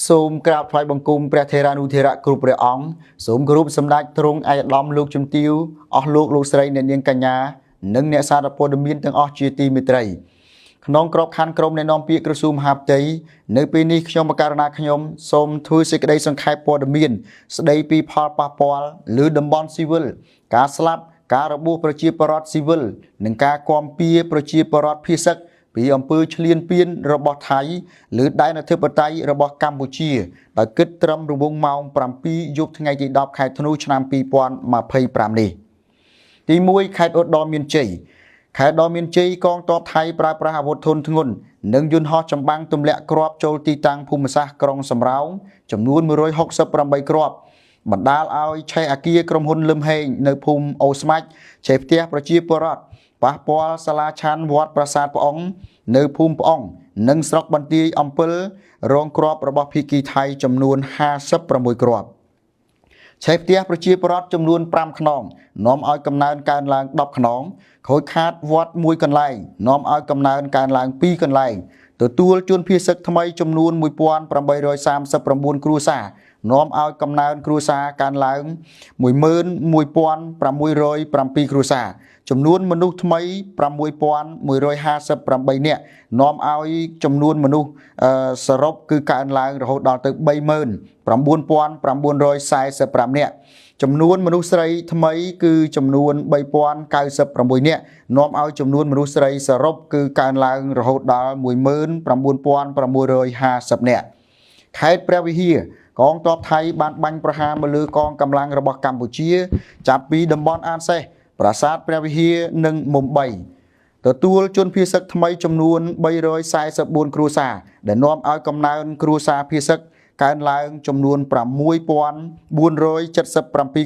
សូមក្រាបថ្វាយបង្គំព្រះថេរានុថេរៈគ្រប់ព្រះអង្គសូមគោរពសម្ដេចទ្រង់ឯកឧត្តមលោកជំទាវអស់លោកស្រីអ្នកនាងកញ្ញានិងអ្នកសារព័ត៌មានទាំងអស់ជាទីមេត្រីក្នុងក្របខ័ណ្ឌក្រុមអ្នកនាំពាក្យក្រសួងមហាផ្ទៃនៅពេលនេះខ្ញុំបករណាខ្ញុំសូមធ្វើសេចក្តីសង្ខេបព័ត៌មានស្តីពីផលប៉ះពាល់លើតំបន់ស៊ីវិលការស្លាប់ការរបួសប្រជាពលរដ្ឋស៊ីវិលនិងការគាំពៀប្រជាពលរដ្ឋភាគឹកពីអំពើឈ្លានពានរបស់ថៃលើដែនអធិបតេយ្យរបស់កម្ពុជាដោយគិតត្រឹមរង្វង់ម៉ោង7យប់ថ្ងៃទី10ខែធ្នូឆ្នាំ2025នេះទី1ខេត្តឧត្តរមានជ័យខេត្តឧត្តរមានជ័យកងទ័ពថៃប្រើប្រាស់អាវុធធុនធ្ងន់និងយន្តហោះចម្បាំងទម្លាក់គ្រាប់ចូលទីតាំងភូមិសាស្ត្រក្រុងសំរោងចំនួន168គ្រាប់បណ្ដាលឲ្យឆេះអគារក្រុមហ៊ុនលឹមហេងនៅភូមិអូស្មាច់ឆេះផ្ទះប្រជាពលរដ្ឋប៉ះពាល់សាលាឆាន់វត្តប្រាសាទផ្អុងនៅភូមិផ្អុងនិងស្រុកបន្ទាយអំពិលរងគ្រាប់របស់ភៀកគីថៃចំនួន56គ្រាប់ឆេះផ្ទះប្រជាពលរដ្ឋចំនួន5ខ្នងនាំឲ្យកំណើនកើនឡើង10ខ្នងខូចខាតវត្ត1កន្លែងនាំឲ្យកំណើនកើនឡើង2កន្លែងទទួលជនភៀសថ្មីចំនួន1839គ្រួសារនាំឲ្យកំណើនគ្រួសារកើនឡើង11607គ្រួសារចំនួនមនុស្សថ្មី6158នាក់នាំឲ្យចំនួនមនុស្សសរុបគឺកើនឡើងរហូតដល់ទៅ39945នាក់ចំនួនមនុស្សស្រីថ្មីគឺចំនួន3096នាក់នាំឲ្យចំនួនមនុស្សស្រីសរុបគឺកើនឡើងរហូតដល់19650នាក់ខេត្តព្រះវិហារកងទ័ពថៃបានបាញ់ប្រហារមកលើកងកម្លាំងរបស់កម្ពុជាចាប់ពីតំបន់អានសេះប្រាសាទព្រះវិហារនិងមុំបីទទួលជនភៀសថ្មីចំនួន344គ្រួសារដែលនាំឲ្យកំណើនគ្រួសារភៀសកើនឡើងចំនួន6477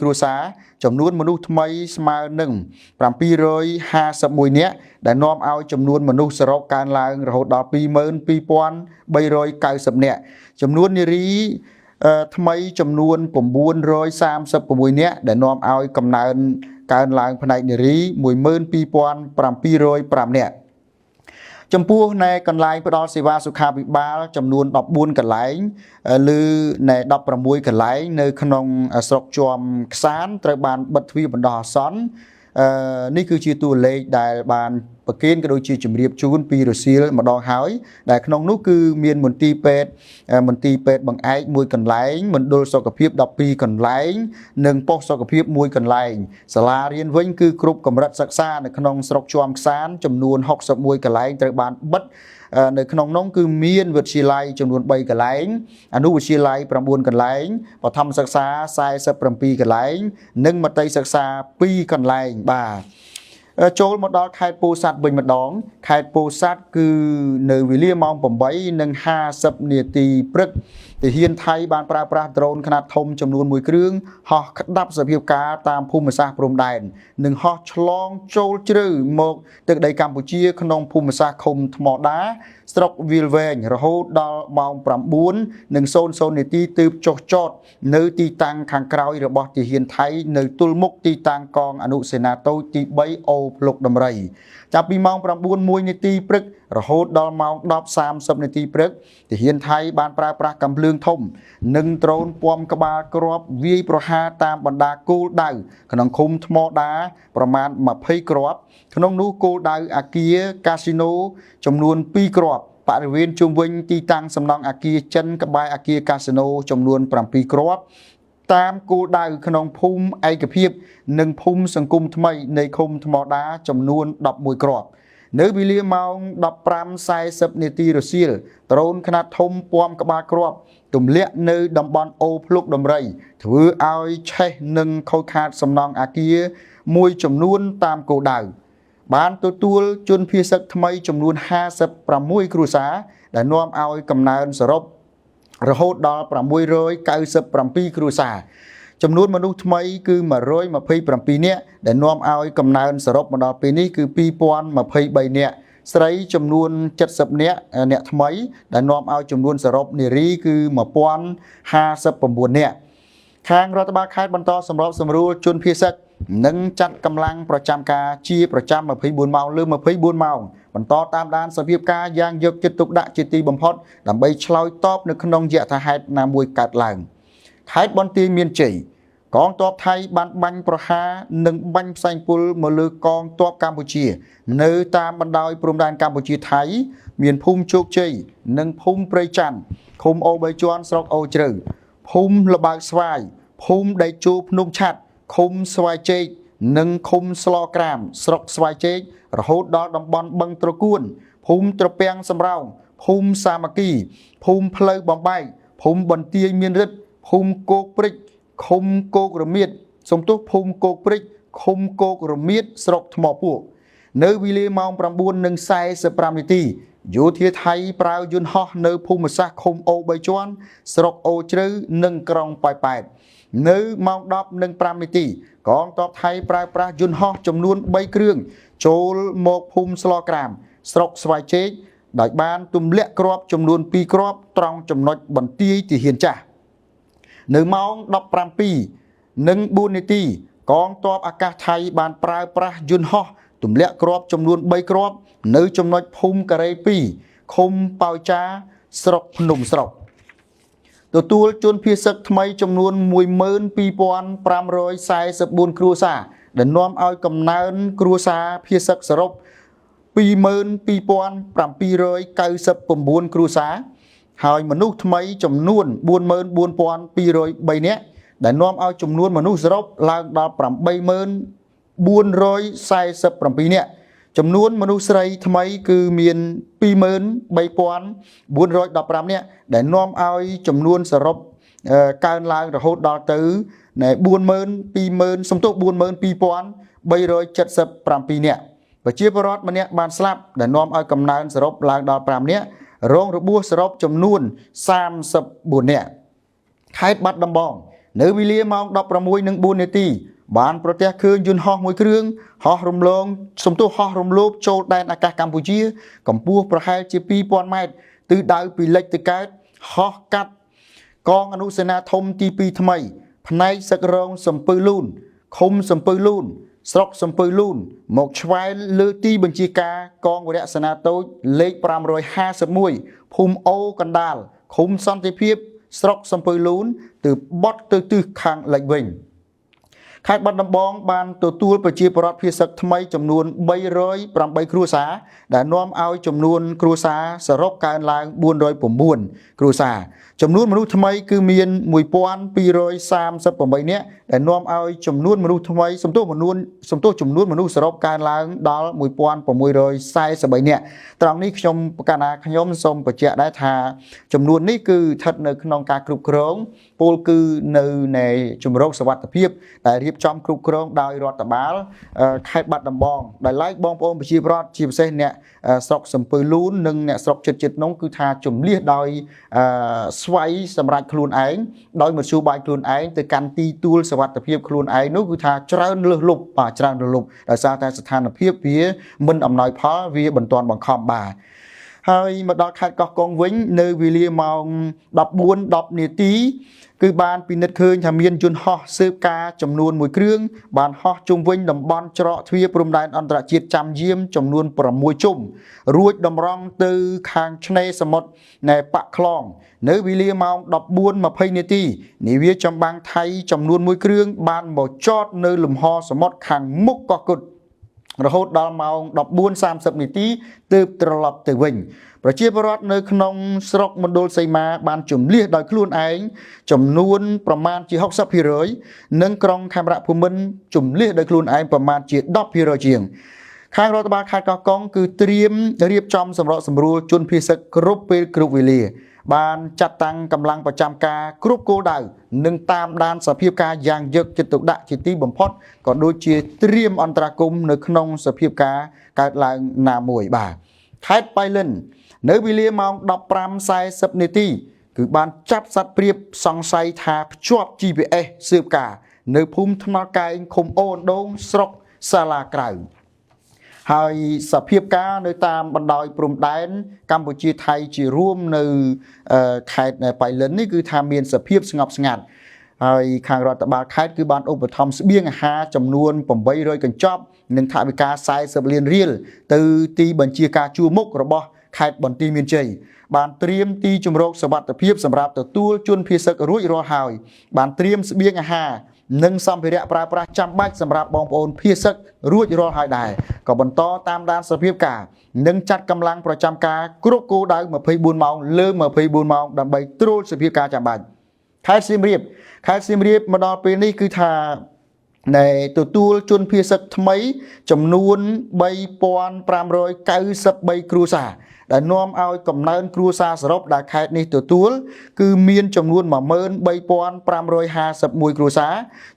គ្រួសារចំនួនមនុស្សថ្មីស្មើនឹង751នាក់ដែលនាំឲ្យចំនួនមនុស្សសរុបកើនឡើងរហូតដល់22390នាក់ចំនួននារីថ្មីចំនួន936នាក់ដែលនាំឲ្យកំណើនកើនឡើងផ្នែកនារី12705នាក់ចំពោះในកន្លែងផ្ដល់សេវាសុខាភិបាលចំនួន14កន្លែងឬใน16កន្លែងនៅក្នុងស្រុកជាំខ្សានត្រូវបានបិទទ្វារបណ្ដោះអាសន្ននេះគឺជាតួលេខដែលបានប្រកេនក៏ដូចជាជំរាបជូនពីរុស្ស៊ីលម្ដងហើយដែលក្នុងនោះគឺមានមន្ទីរពេទ្យបង្អែក1កន្លែងមណ្ឌលសុខភាព12កន្លែងនិងប៉ុស្តិ៍សុខភាព1កន្លែងសាលារៀនវិញគឺគ្រប់កម្រិតសិក្សានៅក្នុងស្រុកជាំខ្សានចំនួន61កន្លែងត្រូវបានបិទនៅក្នុងនោះគឺមានវិទ្យាល័យចំនួន3កន្លែងអនុវិទ្យាល័យ9កន្លែងបឋមសិក្សា47កន្លែងនិងមត្តេយ្យសិក្សា2កន្លែងបាទចូលមកដល់ខេត្តពោធិ៍សាត់វិញម្ដងខេត្តពោធិ៍សាត់គឺនៅវេលាម៉ោង8:50នាទីព្រឹកទាហានថៃបានប្រើប្រាស់ដ្រូនខ្នាតធំចំនួន1គ្រឿងហោះក្តាប់សភាពការតាមភូមិសាស្ត្រព្រំដែននិងហោះឆ្លងចូលជ្រៅមកទឹកដីកម្ពុជាក្នុងភូមិសាស្ត្រឃុំថ្មដាស្រុកវាលវែងរហូតដល់ម៉ោង9:00នាទីទើបចុះចតនៅទីតាំងខាងក្រោយរបស់ទាហានថៃនៅទល់មុខទីតាំងកងអនុសេនាតូចទី3អូភ្លុកដំរីចាប់ពីម៉ោង9:01នាទីព្រឹករហូតដល់ម៉ោង10:30នាទីព្រឹកទាហានថៃបានប្រើប្រាស់កាំភ្លើងធំនិងដ្រូនពំក្បាលគ្រាប់វាយប្រហារតាមបណ្ដាគោលដៅក្នុងឃុំថ្មដាប្រមាណ20គ្រាប់ក្នុងនោះគោលដៅអគារកាស៊ីណូចំនួន2គ្រាប់បរិវេណជុំវិញទីតាំងសំណង់អគារចិនក្បែរអគារកាស៊ីណូចំនួន7គ្រាប់តាមគោលដៅក្នុងភូមិឯកភាពនិងភូមិសង្គមថ្មីនៃឃុំថ្មដាចំនួន11គ្រាប់នៅវេលាម៉ោង15:40នាទីរសៀលដ្រូនខ្នាតធំពំក្បាលគ្រាប់ទម្លាក់នៅតំបន់អូភ្លុកដំរីធ្វើឲ្យឆេះនិងខូចខាតសំណង់អគារមួយចំនួនតាមគោលដៅបានទទួលជនភៀសថ្មីចំនួន56គ្រួសារដែលនាំឲ្យកំណើនសរុបរហូតដល់697គ្រួសារចំនួនមនុស្សថ្មីគឺ127នាក់ដែលនាំឲ្យកំណើនសរុបមកដល់ពេលនេះគឺ2023នាក់ស្រីចំនួន70នាក់អ្នកថ្មីដែលនាំឲ្យចំនួនសរុបនារីគឺ1059នាក់ខាងរដ្ឋបាលខេត្តបន្តសម្របសម្រួលជនភៀសនិងចាត់កម្លាំងប្រចាំការជាប្រចាំ24ម៉ោងលើ24ម៉ោង បន្តតាមដានសភាពការយ៉ាងយកចិត្តទុកដាក់ជាទីបំផុតដើម្បីឆ្លើយតបនៅក្នុងយថាហេតុណាមួយកើតឡើងខេត្តបន្ទាយមានជ័យកងទ័ពថៃបានបាញ់ប្រហារនិងបាញ់ផ្សែងពុលមកលើកងទ័ពកម្ពុជានៅតាមបណ្ដោយព្រំដែនកម្ពុជាថៃមានភូមិជោគជ័យនិងភូមិព្រៃច័ន្ទឃុំអូ3ជាន់ស្រុកអូជ្រៅភូមិលបើកស្វាយភូមិដៃជោភ្នំឆាត់ឃុំស្វាយជែកនិងឃុំស្លក្រាមស្រុកស្វាយជែករហូតដល់តំបន់បឹងត្រកួនភូមិត្រពាំងសំរោងភូមិសាមគ្គីភូមិផ្លូវបំបែកភូមិបន្ទាយមានរិទ្ធភូមិគោកព្រិចឃុំគោករមៀតសំទុះភូមិគោកព្រិចឃុំគោករមៀតស្រុកថ្មពួកនៅវេលាម៉ោង 9:45 នាទីយោធាថៃប្រើយន្តហោះនៅភូមិសាស្ត្រឃុំអូ3ជាន់ស្រុកអូជ្រៅនិងក្រុងប៉ោយប៉ែតនៅម៉ោង 10:05 នាទីកងទ័ពថៃប្រើប្រាស់យន្តហោះចំនួន3គ្រឿងចូលមកភូមិស្លក្រាមស្រុកស្វាយជែកដោយបានទម្លាក់គ្រាប់ចំនួន2គ្រាប់ត្រង់ចំណុចបន្ទាយទាហានចាស់នៅម៉ោង 17:04 នាទីកងទ័ពអាកាសថៃបានប្រើប្រាស់យន្តហោះទម្លាក់គ្រាប់ចំនួន3គ្រាប់នៅចំណុចភូមិការ៉េ2ឃុំប៉ោយចាស្រុកភ្នំស្រុកទទួលជនភៀសសឹកថ្មីចំនួន 12,544 គ្រួសារដែលនាំឲ្យកំណើនគ្រួសារភៀសសឹកសរុប 22,799 គ្រួសារហើយមនុស្សថ្មីចំនួន 44,203 នាក់ដែលនាំឲ្យចំនួនមនុស្សសរុបឡើងដល់ 8,447 នាក់ចំនួនមនុស្សស្រីថ្មីគឺមាន 23,415 នាក់ដែលនាំឲ្យចំនួនសរុបកើនឡើងរហូតដល់ទៅ 42,000 សំទោស 42,377 នាក់ប្រជាពលរដ្ឋម្នាក់បានស្លាប់ដែលនាំឲ្យកំណើនសរុបឡើងដល់ 5 នាក់រងរបួសសរុបចំនួន 34 នាក់ខេត្តបាត់ដំបងនៅវេលាម៉ោង 16:04 នាទីបានប្រទះឃើញយន្តហោះមួយគ្រឿងហោះរំលងសំទោសហោះរំលោភចូលដែនអាកាសកម្ពុជាកម្ពស់ប្រហែលជា 2,000 ម៉ែត្រទិសដៅពីលិចទៅកើតហោះកាត់កងអនុសេនាធំទី2ថ្មីផ្នែកសឹករងសំពៅលូនឃុំសំពៅលូនស្រុកសំពៅលូនមកឆ្វែលលើទីបញ្ជាការកងវរៈសេនាតូចលេខ 551 ភូមិអូកណ្ដាលឃុំសន្តិភាពស្រុកសំពៅលូនtừបត់ទៅទិសខាងលិចវិញខេត្តបាត់ដំបងបានទទួលប្រជាពលរដ្ឋភៀសសឹកថ្មីចំនួន 308 គ្រួសារដែលនាំឲ្យចំនួនគ្រួសារសរុបកើនឡើង 409 គ្រួសារចំនួនមនុស្សថ្មីគឺមាន 1,238 នាក់ដែលនាំឲ្យចំនួនមនុស្សថ្មីសំទោសចំនួនមនុស្សសរុបកើនឡើងដល់ 1,643 នាក់ត្រង់នេះខ្ញុំសូមបញ្ជាក់ដែរថាចំនួននេះគឺស្ថិតនៅក្នុងការគ្រប់គ្រងពលគឺនៅនៃជំរកសុវត្ថិភាពដែលរៀបចំគ្រប់គ្រងដោយរដ្ឋបាលខេត្តបាត់ដំបងដែលឡែកបងប្អូនប្រជាពលរដ្ឋជាពិសេសអ្នកស្រុកសំពៅលូននិងអ្នកស្រុកជិតនោះគឺថាជំនះដោយស្វ័យសម្រាប់ខ្លួនឯងដោយមធ្យោបាយខ្លួនឯងទៅកាន់ទីទួលសុវត្ថិភាពខ្លួនឯងនោះគឺថាច្រើនលើសលប់ច្រើនលើសលប់ដោយសារតែស្ថានភាពវាមិនអំណោយផលវាមិនទាន់បង្ខំបាទហើយមកដល់ខេត្តកោះកុងវិញនៅវេលាម៉ោង 14:10 នាទីគឺបានពិនិត្យឃើញថាមានយន្តហោះស៊ើបការចំនួន1គ្រឿងបានហោះជុំវិញតំបន់ច្រកទ្វារព្រំដែនអន្តរជាតិចាំយាមចំនួន 6 ជុំរួចតម្រង់ទៅខាងឆ្នេរសមុទ្រនៃប៉ាក់ខ្លងនៅវេលាម៉ោង 14:20 នាទីនាវាចម្បាំងថៃចំនួន1គ្រឿងបានមកចតនៅលំហសមុទ្រខាងមុខកោះកុដរហូតដល់ម៉ោង 14:30 នាទីទើបត្រឡប់ទៅវិញប្រជាពលរដ្ឋនៅក្នុងស្រុកមណ្ឌលសីមាបានជំនះដោយខ្លួនឯងចំនួនប្រមាណជា 60% និងក្រុងខេមរៈភូមិន្ទជំនះដោយខ្លួនឯងប្រមាណជា 10% ជាងខាងរដ្ឋបាលខេត្តកោះកុងគឺត្រៀមរៀបចំសម្របសម្រួលជនភៀសសឹកគ្រប់ពេលគ្រប់វេលាបានចាត់តាំងកម្លាំងប្រចាំការគ្រប់គោលដៅនិងតាមដានសភាពការយ៉ាងយកចិត្តទុកដាក់ជាទីបំផុតក៏ដូចជាត្រៀមអន្តរាគមន៍នៅក្នុងសភាពការកើតឡើងណាមួយបាទខេត្តប៉ៃលិននៅវេលាម៉ោង 15:40 នាទីគឺបានចាប់សត្វព្រាបសង្ស័យថាភ្ជាប់ GPS ស៊ើបការនៅភូមិថ្នល់កែងឃុំអូអណ្ដូងស្រុកសាឡាក្រៅហើយសភាពការនៅតាមបណ្ដោយព្រំដែនកម្ពុជាថៃជារួមនៅខេត្តប៉ៃលិននេះគឺថាមានសភាពស្ងប់ស្ងាត់ហើយខាងរដ្ឋបាលខេត្តគឺបានឧបត្ថម្ភស្បៀងអាហារចំនួន 800 កញ្ចប់ និងថវិកា40លានរៀលទៅទីបញ្ជាការជួរមុខរបស់ខេត្តបន្ទាយមានជ័យបានត្រៀមទីជម្រកសុវត្ថិភាពសម្រាប់ទទួលជនភៀសសឹករួចរាល់ហើយបានត្រៀមស្បៀងអាហារនិងសម្ភារៈប្រើប្រាស់ចាំបាច់សម្រាប់បងប្អូនភៀសសឹករួចរាល់ហើយដែរក៏បន្តតាមដានសភាពការនិងចាត់កម្លាំងប្រចាំការគ្រប់គោលដៅ24ម៉ោងលើ24ម៉ោងដើម្បីត្រួតសភាពការចាំបាច់ខេត្តសៀមរាបមកដល់ពេលនេះគឺថានៃទទួលជនភៀសសឹកថ្មីចំនួន3593គ្រួសារដែលនាំឲ្យកំណើនគ្រួសារសរុបដែលខេត្តនេះទទួលគឺមានចំនួន13551គ្រួសារ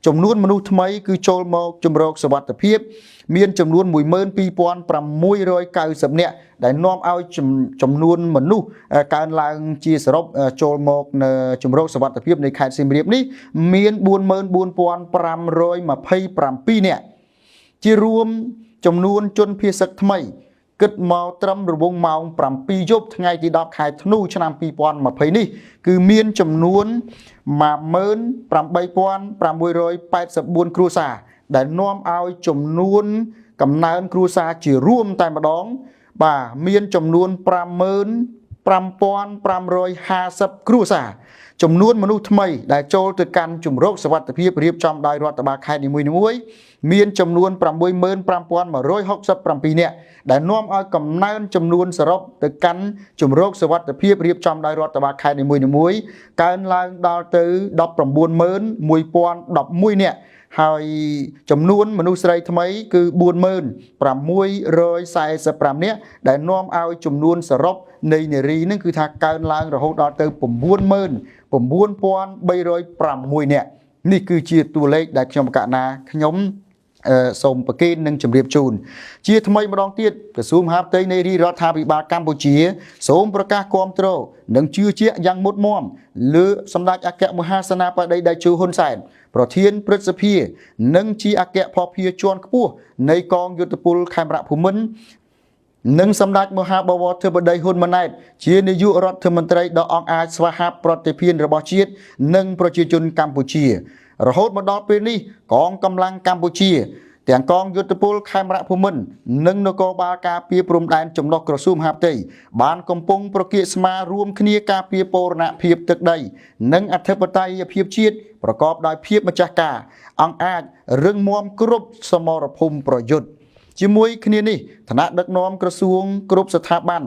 ចំនួនមនុស្សថ្មីគឺចូលមកជំរកសុវត្ថិភាពមានចំនួន12690នាក់ដែលនាំឲ្យចំនួនមនុស្សកើនឡើងជាសរុបចូលមកនៅជំរកសុវត្ថិភាពនៃខេត្តសៀមរាបនេះមាន44527នាក់ជារួមចំនួនជនភៀសសឹកថ្មីគិតមកត្រឹមរង្វង់ម៉ោង7យប់ថ្ងៃទី10ខែធ្នូឆ្នាំ2020នេះគឺមានចំនួន18684គ្រួសារដែលនាំឲ្យចំនួនកំណើនគ្រួសារជារួមតែម្ដងបាទមានចំនួន55550គ្រួសារចំនួនមនុស្សថ្មីដែលចូលទៅកាន់ជំរកសុវត្ថិភាពរៀបចំដោយរដ្ឋបាលខេត្តនីមួយៗមានចំនួន65167នាក់ដែលនាំឲ្យកំណើនចំនួនសរុបទៅកាន់ជំរកសុវត្ថិភាពរៀបចំដោយរដ្ឋបាលខេត្តនីមួយៗកើនឡើងដល់ទៅ191,011នាក់ហើយចំនួនមនុស្សស្រីថ្មីគឺ40645នាក់ដែលនាំឲ្យចំនួនសរុបនៃនារីនឹងគឺថាកើនឡើងរហូតដល់ទៅ99306នាក់នេះគឺជាតួលេខដែលខ្ញុំសូមប្រកេននិងជម្រាបជូនជាថ្មីម្ដងទៀតក្រសួងមហាផ្ទៃនៃរាជរដ្ឋាភិបាលកម្ពុជាសូមប្រកាសគាំទ្រនិងជឿជាក់យ៉ាងមុតមមលើសម្ដេចអគ្គមហាសេនាបតីតេជោហ៊ុនសែនប្រធានព្រឹទ្ធសភានិងជាអគ្គភស្តុភារជាន់ខ្ពស់នៃកងយោធពលខេមរភូមិន្ទនិងសម្ដេចមហាបវរធិបតីហ៊ុនម៉ាណែតជានាយករដ្ឋមន្ត្រីដ៏អង់អាចស្វាហាប់ប្រតិភិនរបស់ជាតិនិងប្រជាជនកម្ពុជារហូតមកដល់ពេលនេះកងកម្លាំងកម្ពុជាទាំងកងយោធពលខេមរភូមិន្ទនិងនគរបាលការពារព្រំដែនចំណុះក្រសួងមហាផ្ទៃបានកំពុងប្រគៀកស្មាររួមគ្នាការពារបូរណភាពទឹកដីនិងអធិបតេយ្យភាពជាតិប្រកបដោយភាពម្ចាស់ការអង្គអាចរឹងមាំគ្រប់សមរភូមិប្រយុទ្ធជាមួយគ្នានេះឋានៈដឹកនាំក្រសួងគ្រប់ស្ថាប័ន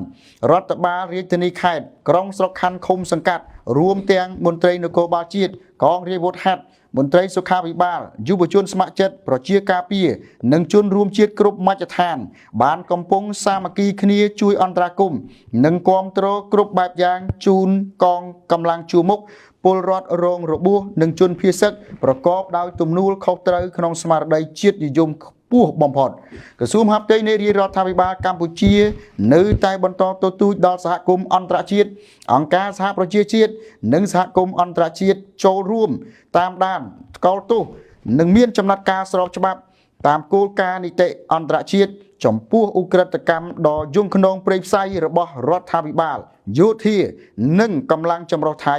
រដ្ឋបាលរាជធានីខេត្តក្រុងស្រុកខណ្ឌឃុំសង្កាត់រួមទាំងមន្ត្រីនគរបាលជាតិកងរាជអាវុធហត្ថមន្ត្រីសុខាភិបាលយុវជនស្ម័គ្រចិត្តប្រជាការពារនិងជនរួមជាតិគ្រប់មជ្ឈដ្ឋានបានកំពុងសាមគ្គីគ្នាជួយអន្តរាគមន៍និងគាំទ្រគ្រប់បែបយ៉ាងជូនកងកម្លាំងជួរមុខពលរដ្ឋរងរបួសនិងជនភៀសសឹកប្រកបដោយទំនួលខុសត្រូវក្នុងស្មារតីជាតិនិយមខ្ពស់បំផុតក្រសួងមហាផ្ទៃនៃរាជរដ្ឋាភិបាលកម្ពុជានៅតែបន្តទទូចដល់សហគមន៍អន្តរជាតិអង្គការសហប្រជាជាតិនិងសហគមន៍អន្តរជាតិចូលរួមតាមដានថ្កោលទោសនិងមានចំណាត់ការស្របច្បាប់តាមគោលការណ៍នីតិអន្តរជាតិចំពោះឧក្រិដ្ឋកម្មដ៏យង់ឃ្នងព្រៃផ្សៃរបស់រដ្ឋាភិបាលយោធានិងកម្លាំងចម្រុះថៃ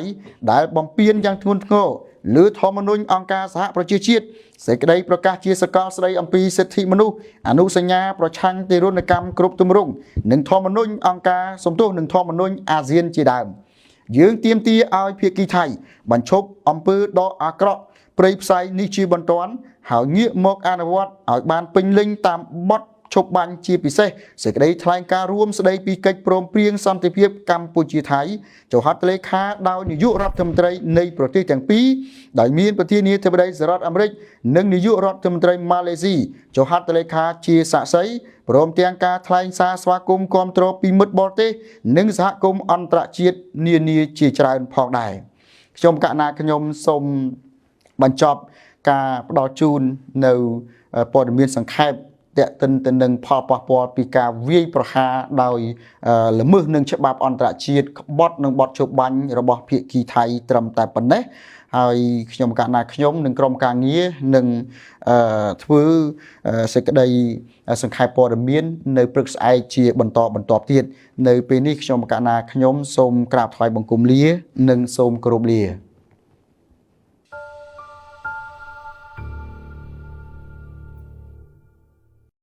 ដែលបំពានយ៉ាងធ្ងន់ធ្ងរលើធម្មនុញ្ញអង្គការសហប្រជាជាតិសេចក្តីប្រកាសជាសកលស្តីអំពីសិទ្ធិមនុស្សអនុសញ្ញាប្រឆាំងទារុណកម្មគ្រប់ទម្រង់និងធម្មនុញ្ញអង្គការសំទោសនឹងធម្មនុញ្ញអាស៊ានជាដើមយើងទាមទារឲ្យភាគីថៃបញ្ឈប់អំពើដ៏អាក្រក់ព្រៃផ្សៃនេះជាបន្ទាន់ហើយងាកមកអនុវត្តឲ្យបានពេញលេញតាមបទឈប់បាញ់ជាពិសេសសេចក្តីថ្លែងការណ៍រួមស្តីពីកិច្ចព្រមព្រៀងសន្តិភាពកម្ពុជាថៃចុះហត្ថលេខាដោយនាយករដ្ឋមន្ត្រីនៃប្រទេសទាំងពីរដោយមានប្រធានាធិបតីសហរដ្ឋអាមេរិកនិងនាយករដ្ឋមន្ត្រីម៉ាឡេស៊ីចុះហត្ថលេខាជាសាក្សីព្រមទាំងការថ្លែងសារស្វាគមន៍គាំទ្រពីមិត្តបរទេសនិងសហគមន៍អន្តរជាតិនានាជាច្រើនផងដែរខ្ញុំកណាខ្ញុំសូមបញ្ចប់ការផ្ដល់ជូននៅព័ត៌មានសង្ខេបតេតិនទៅនឹងផលប៉ះពាល់ពីការវាយប្រហារដោយល្មើសនឹងច្បាប់អន្តរជាតិក្បត់និងបទជប់បាញ់របស់ភាគីថៃត្រឹមតែប៉ុណ្ណេះហើយខ្ញុំកណាខ្ញុំនិងក្រុមការងារនឹងធ្វើសេចក្តីសង្ខេបព័ត៌មាននៅព្រឹកស្អែកជាបន្តទៀតនៅពេលនេះខ្ញុំកណាខ្ញុំសូមក្រាបថ្វាយបង្គំលានិងសូមគោរពលា